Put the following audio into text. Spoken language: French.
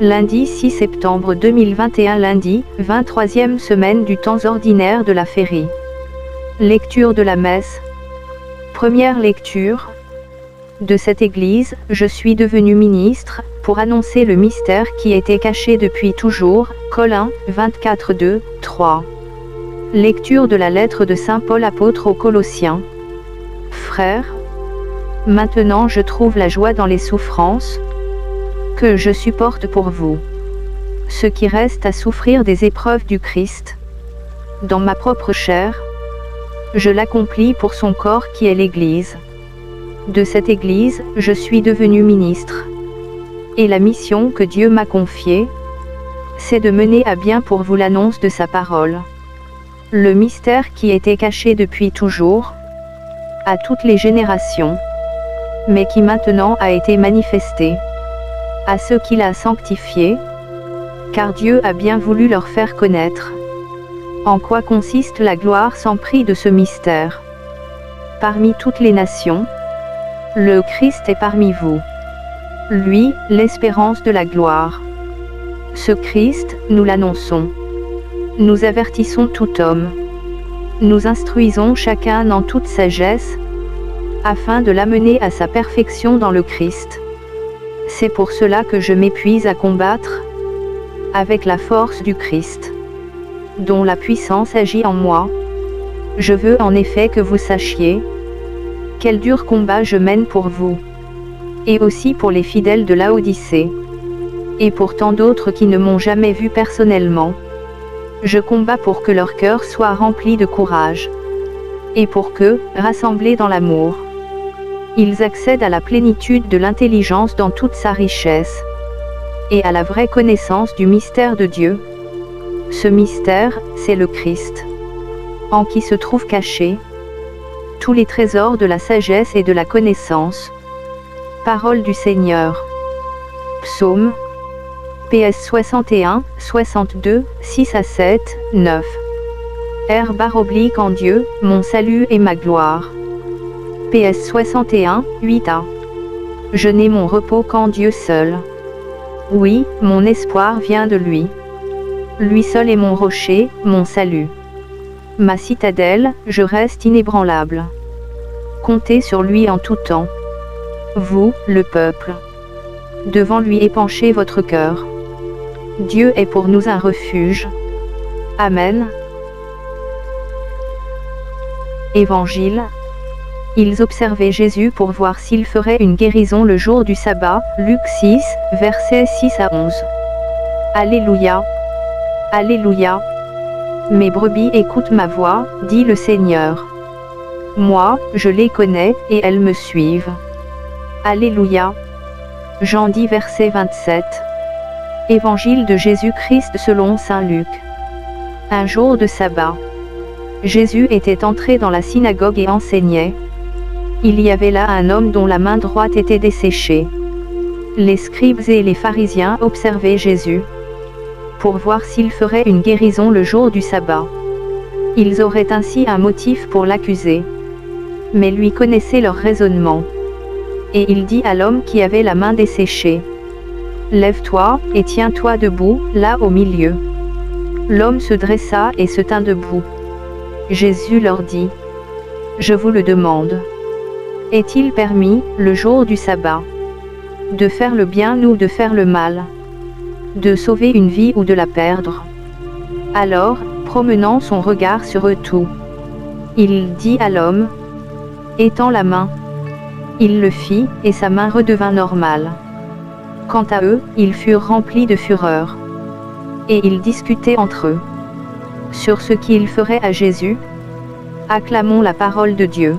Lundi 6 septembre 2021, lundi, 23e semaine du temps ordinaire de la Férie. Lecture de la messe. Première lecture. De cette Église, je suis devenu ministre, pour annoncer le mystère qui était caché depuis toujours. Colossiens 24, 2, 3. Lecture de la lettre de Saint Paul apôtre aux Colossiens. Frères, maintenant je trouve la joie dans les souffrances que je supporte pour vous. Ce qui reste à souffrir des épreuves du Christ, dans ma propre chair, je l'accomplis pour son corps qui est l'Église. De cette Église, je suis devenu ministre. Et la mission que Dieu m'a confiée, c'est de mener à bien pour vous l'annonce de sa parole. Le mystère qui était caché depuis toujours, à toutes les générations, mais qui maintenant a été manifesté à ceux qu'il a sanctifiés, car Dieu a bien voulu leur faire connaître en quoi consiste la gloire sans prix de ce mystère. Parmi toutes les nations, le Christ est parmi vous. Lui, l'espérance de la gloire. Ce Christ, nous l'annonçons. Nous avertissons tout homme. Nous instruisons chacun en toute sagesse, afin de l'amener à sa perfection dans le Christ. C'est pour cela que je m'épuise à combattre, avec la force du Christ, dont la puissance agit en moi. Je veux en effet que vous sachiez quel dur combat je mène pour vous, et aussi pour les fidèles de Laodicée, et pour tant d'autres qui ne m'ont jamais vu personnellement. Je combats pour que leur cœur soit rempli de courage, et pour que, rassemblés dans l'amour, ils accèdent à la plénitude de l'intelligence dans toute sa richesse, et à la vraie connaissance du mystère de Dieu. Ce mystère, c'est le Christ, en qui se trouvent cachés tous les trésors de la sagesse et de la connaissance. Parole du Seigneur. Psaume. PS 61, 62, 6 à 7, 9. R/ en Dieu, mon salut et ma gloire. PS 61, 8a. Je n'ai mon repos qu'en Dieu seul. Oui, mon espoir vient de lui. Lui seul est mon rocher, mon salut. Ma citadelle, je reste inébranlable. Comptez sur lui en tout temps. Vous, le peuple. Devant lui épanchez votre cœur. Dieu est pour nous un refuge. Amen. Évangile. Ils observaient Jésus pour voir s'il ferait une guérison le jour du sabbat. Luc 6, versets 6 à 11. Alléluia. Alléluia. Mes brebis écoutent ma voix, dit le Seigneur. Moi, je les connais, et elles me suivent. Alléluia. Jean 10, verset 27. Évangile de Jésus-Christ selon saint Luc. Un jour de sabbat. Jésus était entré dans la synagogue et enseignait. Il y avait là un homme dont la main droite était desséchée. Les scribes et les pharisiens observaient Jésus pour voir s'il ferait une guérison le jour du sabbat. Ils auraient ainsi un motif pour l'accuser. Mais lui connaissait leur raisonnement. Et il dit à l'homme qui avait la main desséchée: Lève-toi, et tiens-toi debout, là au milieu. L'homme se dressa et se tint debout. Jésus leur dit: Je vous le demande. Est-il permis, le jour du sabbat, de faire le bien ou de faire le mal, de sauver une vie ou de la perdre? Alors, promenant son regard sur eux tous, il dit à l'homme: Étends la main. Il le fit, et sa main redevint normale. Quant à eux, ils furent remplis de fureur. Et ils discutaient entre eux sur ce qu'ils feraient à Jésus. Acclamons la parole de Dieu.